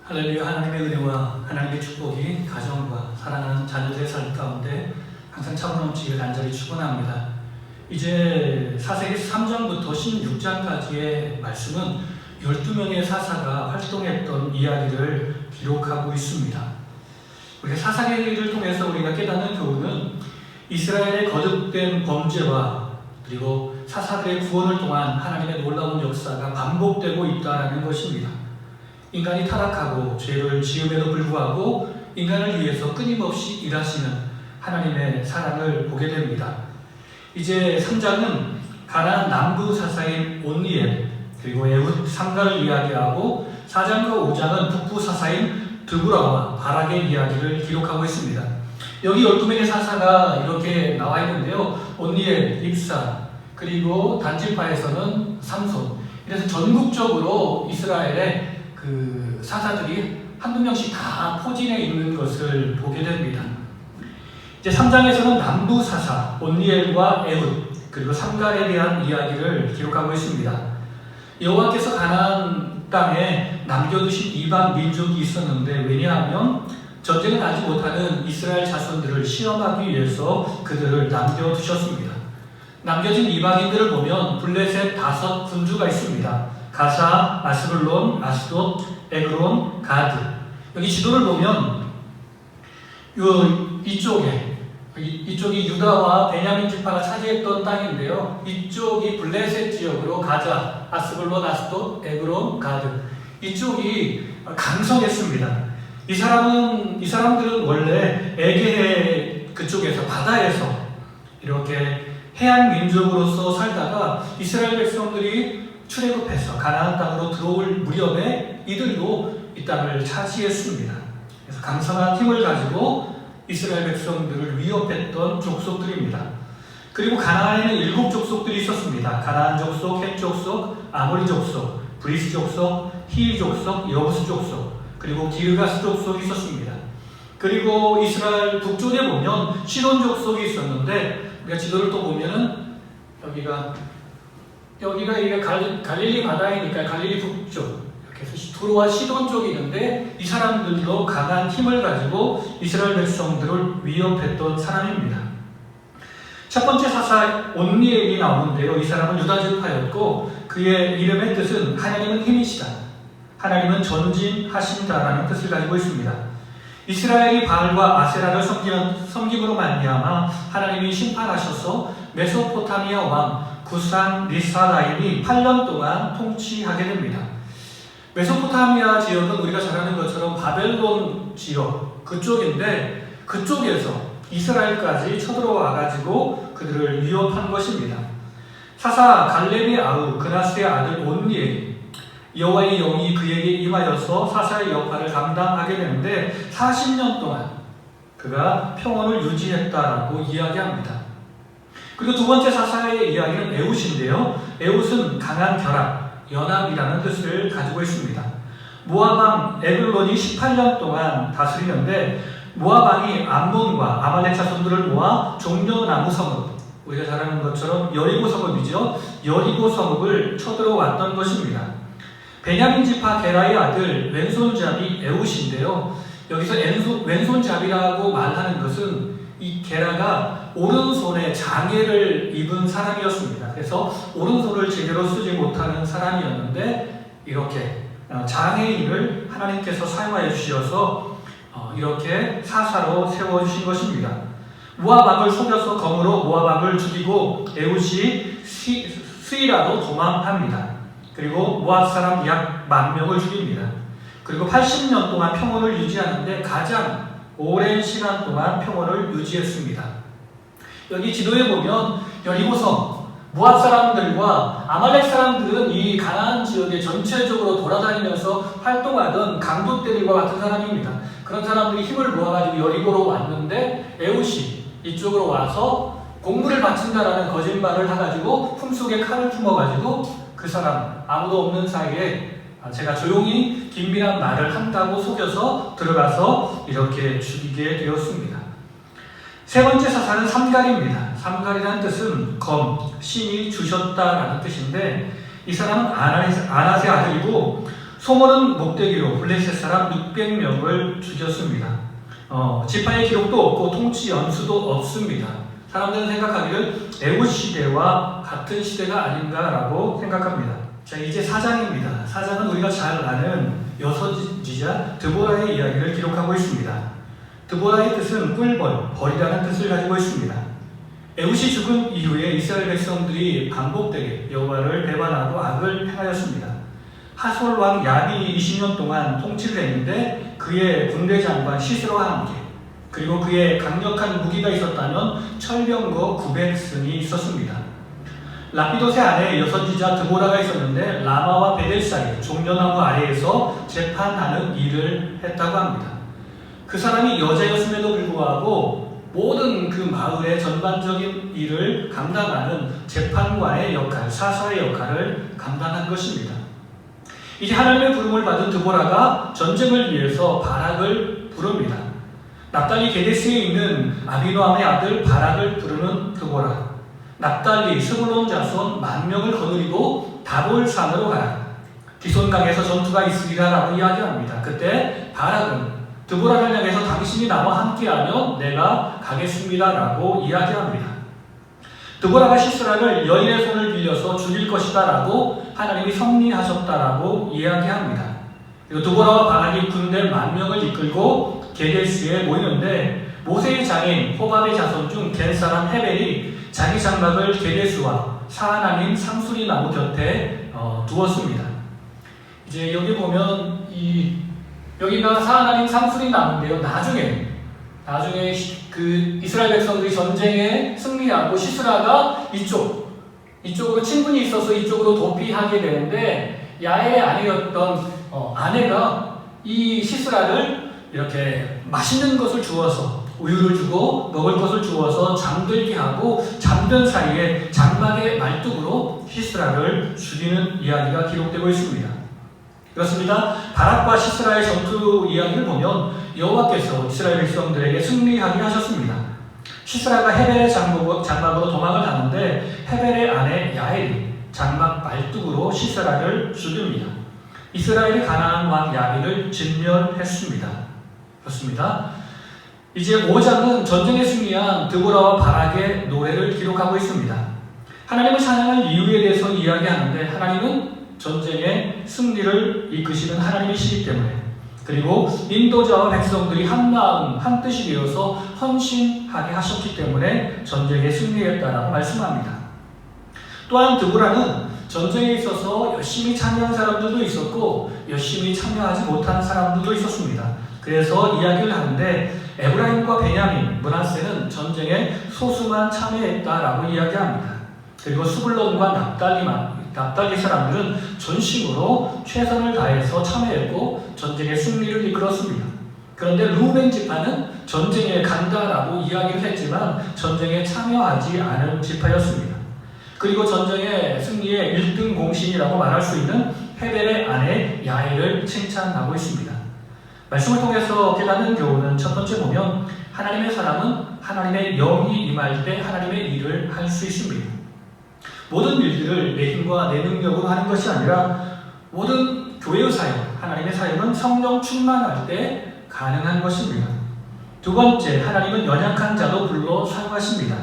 할렐루야. 하나님의 은혜와 하나님의 축복이 가정과 사랑하는 자녀들의 삶 가운데 항상 차고 넘치길 간절히 축원합니다. 이제 사세기 3장부터 16장까지의 말씀은 12명의 사사가 활동했던 이야기를 기록하고 있습니다. 우리가 사사기를 통해서 우리가 깨닫는 교훈은 이스라엘의 거듭된 범죄와 그리고 사사들의 구원을 통한 하나님의 놀라운 역사가 반복되고 있다는 것입니다. 인간이 타락하고 죄를 지음에도 불구하고 인간을 위해서 끊임없이 일하시는 하나님의 사랑을 보게 됩니다. 이제 3장은 가나안 남부 사사인 온니엘 그리고 에훗 삼가를 이야기하고 4장과 5장은 북부 사사인 드보라와 바락의 이야기를 기록하고 있습니다. 여기 12명의 사사가 이렇게 나와 있는데요. 온니엘, 입사, 그리고 단지파에서는 삼손. 그래서 전국적으로 이스라엘의 그 사사들이 한두 명씩 다 포진해 있는 것을 보게 됩니다. 이제 3장에서는 남부 사사 온니엘과 에훗 그리고 삼갈에 대한 이야기를 기록하고 있습니다. 여호와께서 가나안 땅에 남겨두신 이방 민족이 있었는데 왜냐하면 전쟁을 하지 못하는 이스라엘 자손들을 시험하기 위해서 그들을 남겨두셨습니다. 남겨진 이방인들을 보면 블레셋 5 군주가 있습니다. 가사, 아스글론, 아스돗, 에그론, 가드. 여기 지도를 보면 이쪽이 유다와 베냐민 지파가 차지했던 땅인데요. 이쪽이 블레셋 지역으로 가자, 아스글론, 아스돗, 에그론, 가드. 이쪽이 강성했습니다. 이 사람들은 원래 에게해 그쪽에서 바다에서 이렇게 해안 민족으로서 살다가 이스라엘 백성들이 출애굽해서 가나안 땅으로 들어올 무렵에 이들도 이 땅을 차지했습니다. 그래서 강성한 힘을 가지고 이스라엘 백성들을 위협했던 족속들입니다. 그리고 가나안에는 7 족속들이 있었습니다. 가나안 족속, 헷 족속, 아모리 족속, 브리스 족속, 히위 족속, 여부스 족속, 그리고 기르가스 족속이 있었습니다. 그리고 이스라엘 북쪽에 보면 시돈 족속이 있었는데 우리가 지도를 또 보면은 여기가 갈릴리 바다이니까 갈릴리 북쪽 이렇게 해서 두로와 시돈 쪽이 있는데 이 사람들도 강한 힘을 가지고 이스라엘 백성들을 위협했던 사람입니다. 첫 번째 사사 온니엘이 나오는데요. 이 사람은 유다 지파였고 그의 이름의 뜻은 하나님은 힘이시다, 하나님은 전진하신다라는 뜻을 가지고 있습니다. 이스라엘이 바알과 아세라를 섬김으로 말미암아 하나님이 심판하셔서 메소포타미아 왕 구산 리사라임이 8년 동안 통치하게 됩니다. 메소포타미아 지역은 우리가 잘 아는 것처럼 바벨론 지역 그쪽인데 그쪽에서 이스라엘까지 쳐들어와가지고 그들을 위협한 것입니다. 사사 갈렙의 아우 그나스의 아들 온니엘이 여호와의 영이 그에게 임하여서 사사의 역할을 감당하게 되는데 40년 동안 그가 평온을 유지했다라고 이야기합니다. 그리고 두 번째 사사의 이야기는 에훗인데요. 에훗은 강한 결합, 연합이라는 뜻을 가지고 있습니다. 모압왕 에글론이 18년 동안 다스리는데 모압왕이 암몬과 아말렉 자손들을 모아 종려나무 성읍, 우리가 잘 아는 것처럼 여리고 성읍이죠. 여리고 성읍을 쳐들어왔던 것입니다. 베냐민 지파 게라의 아들 왼손잡이 에훗인데요. 여기서 왼손잡이라고 말하는 것은 이 게라가 오른손에 장애를 입은 사람이었습니다. 그래서 오른손을 제대로 쓰지 못하는 사람이었는데 이렇게 장애인을 하나님께서 사용하여 주셔서 이렇게 사사로 세워주신 것입니다. 모압 왕을 속여서 검으로 모압 왕을 죽이고 에훗이 스이라로 도망합니다. 그리고 모압 사람 약 10,000명을 죽입니다. 그리고 80년 동안 평온을 유지하는데 가장 오랜 시간 동안 평온을 유지했습니다. 여기 지도에 보면 여리고성, 모압 사람들과 아말렉 사람들은 이 가나안 지역에 전체적으로 돌아다니면서 활동하던 강도떼들과 같은 사람입니다. 그런 사람들이 힘을 모아가지고 여리고로 왔는데 에훗이 이쪽으로 와서 공물을 바친다라는 거짓말을 해가지고 품속에 칼을 품어가지고 그 사람 아무도 없는 사이에 제가 조용히 긴밀한 말을 한다고 속여서 들어가서 이렇게 죽이게 되었습니다. 세 번째 사사는 삼갈입니다. 삼갈이라는 뜻은 신이 주셨다라는 뜻인데 이 사람은 아낫의 아들이고 소모는 목대기로 블레셋 사람 600명을 죽였습니다. 지파의 기록도 없고 통치 연수도 없습니다. 사람들은 생각하기를 에훗 시대와 같은 시대가 아닌가라고 생각합니다. 자, 이제 4장입니다. 4장은 우리가 잘 아는 여선지자 드보라의 이야기를 기록하고 있습니다. 드보라의 뜻은 꿀벌, 벌이라는 뜻을 가지고 있습니다. 에훗이 죽은 이후에 이스라엘 백성들이 반복되게 여호와를 배반하고 악을 행하였습니다. 하솔 왕 야빈이 20년 동안 통치를 했는데 그의 군대 장관 시스라와 함께 그리고 그의 강력한 무기가 있었다면 철병거 900승이 있었습니다. 라피도세 안에 여선지자 드보라가 있었는데 라마와 베델 사이 종려나무 아래에서 재판하는 일을 했다고 합니다. 그 사람이 여자였음에도 불구하고 모든 그 마을의 전반적인 일을 감당하는 재판관의 역할, 사사의 역할을 감당한 것입니다. 이제 하나님의 부름을 받은 드보라가 전쟁을 위해서 바락을 부릅니다. 납달리 게데스에 있는 아비노함의 아들 바락을 부르는 드보라. 납달리 스불론 자손 10,000명을 거느리고 다볼산으로 가라. 기손강에서 전투가 있으리라라고 이야기합니다. 그때 바락은 드보라를 향해서 당신이 나와 함께하면 내가 가겠습니다라고 이야기합니다. 드보라가 시스라를 여인의 손을 빌려서 죽일 것이다라고 하나님이 섭리하셨다라고 이야기합니다. 그리고 드보라와 바락이 군대 10,000명을 이끌고 게데스에 모이는데 모세의 장인 호밥의 자손 중 겐사람 헤벨이 자기 장막을 게데스와 사하나님 상수리 나무 곁에 두었습니다. 이제 여기 보면 여기가 사하나님 상수리 나무인데요. 나중에 그 이스라엘 백성들이 전쟁에 승리하고 시스라가 이쪽으로 친분이 있어서 이쪽으로 도피하게 되는데 야엘의 아내였던 아내가 이 시스라를 이렇게 맛있는 것을 주어서 우유를 주고 먹을 것을 주어서 잠들게 하고 잠든 사이에 장막의 말뚝으로 시스라를 죽이는 이야기가 기록되고 있습니다. 그렇습니다. 바락과 시스라의 전투 이야기를 보면 여호와께서 이스라엘 백성들에게 승리하게 하셨습니다. 시스라가 헤벨의 장막으로 도망을 가는데 헤벨의 아내 야엘이 장막 말뚝으로 시스라를 죽입니다. 이스라엘이 가나안 왕 야빈을 진멸했습니다. 그렇습니다. 이제 5장은 전쟁에 승리한 드보라와 바락의 노래를 기록하고 있습니다. 하나님을 찬양할 이유에 대해서 이야기하는데 하나님은 전쟁의 승리를 이끄시는 하나님이시기 때문에 그리고 인도자와 백성들이 한마음 한뜻이 되어서 헌신하게 하셨기 때문에 전쟁에 승리했다라고 말씀합니다. 또한 드보라는 전쟁에 있어서 열심히 참여한 사람들도 있었고 열심히 참여하지 못한 사람들도 있었습니다. 그래서 이야기를 하는데 에브라임과 베냐민, 므낫세는 전쟁에 소수만 참여했다라고 이야기합니다. 그리고 스불론과 납달리 사람들은 전심으로 최선을 다해서 참여했고 전쟁의 승리를 이끌었습니다. 그런데 루벤 지파는 전쟁에 간다라고 이야기를 했지만 전쟁에 참여하지 않은 지파였습니다. 그리고 전쟁의 승리의 1등 공신이라고 말할 수 있는 헤벨의 아내 야엘을 칭찬하고 있습니다. 말씀을 통해서 깨닫는 교훈은 첫 번째 보면 하나님의 사람은 하나님의 영이 임할 때 하나님의 일을 할 수 있습니다. 모든 일들을 내 힘과 내 능력으로 하는 것이 아니라 모든 교회의 사역, 하나님의 사역은 성령 충만할 때 가능한 것입니다. 두 번째, 하나님은 연약한 자도 불러 사용하십니다.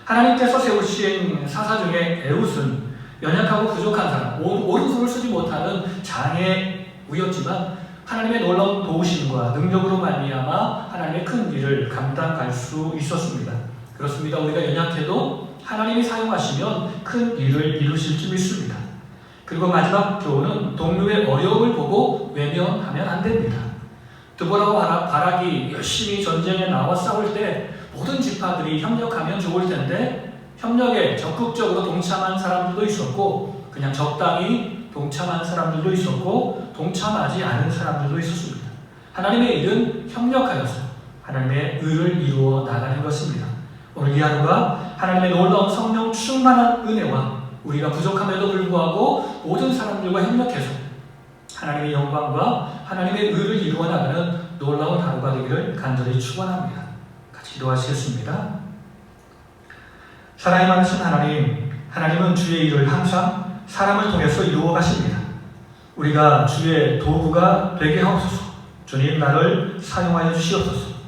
하나님께서 세우신 사사 중에 에훗은 연약하고 부족한 사람, 오른손을 쓰지 못하는 장애우였지만 하나님의 놀라운 도우심과 능력으로 말미암아 하나님의 큰 일을 감당할 수 있었습니다. 그렇습니다. 우리가 연약해도 하나님이 사용하시면 큰 일을 이루실 줄 믿습니다. 그리고 마지막 교훈은 동료의 어려움을 보고 외면하면 안 됩니다. 드보라와 바락이 열심히 전쟁에 나와 싸울 때 모든 지파들이 협력하면 좋을 텐데 협력에 적극적으로 동참한 사람들도 있었고 그냥 적당히 동참한 사람들도 있었고 동참하지 않은 사람들도 있었습니다. 하나님의 일은 협력하여서 하나님의 의를 이루어 나가는 것입니다. 오늘 이 하루가 하나님의 놀라운 성령 충만한 은혜와 우리가 부족함에도 불구하고 모든 사람들과 협력해서 하나님의 영광과 하나님의 의를 이루어 나가는 놀라운 하루가 되기를 간절히 축원합니다. 같이 기도하시겠습니다. 사랑이 많으신 하나님, 하나님은 주의 일을 항상 사람을 통해서 이루어 가십니다. 우리가 주의 도구가 되게 하옵소서. 주님, 나를 사용하여 주시옵소서.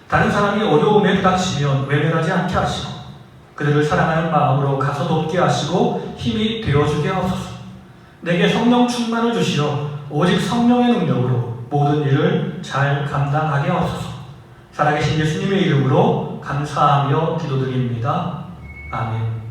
다른 사람이 어려움에 부닥치면 외면하지 않게 하시고 그들을 사랑하는 마음으로 가서 돕게 하시고 힘이 되어주게 하옵소서. 내게 성령 충만을 주시어 오직 성령의 능력으로 모든 일을 잘 감당하게 하옵소서. 살아계신 예수님의 이름으로 감사하며 기도드립니다. 아멘.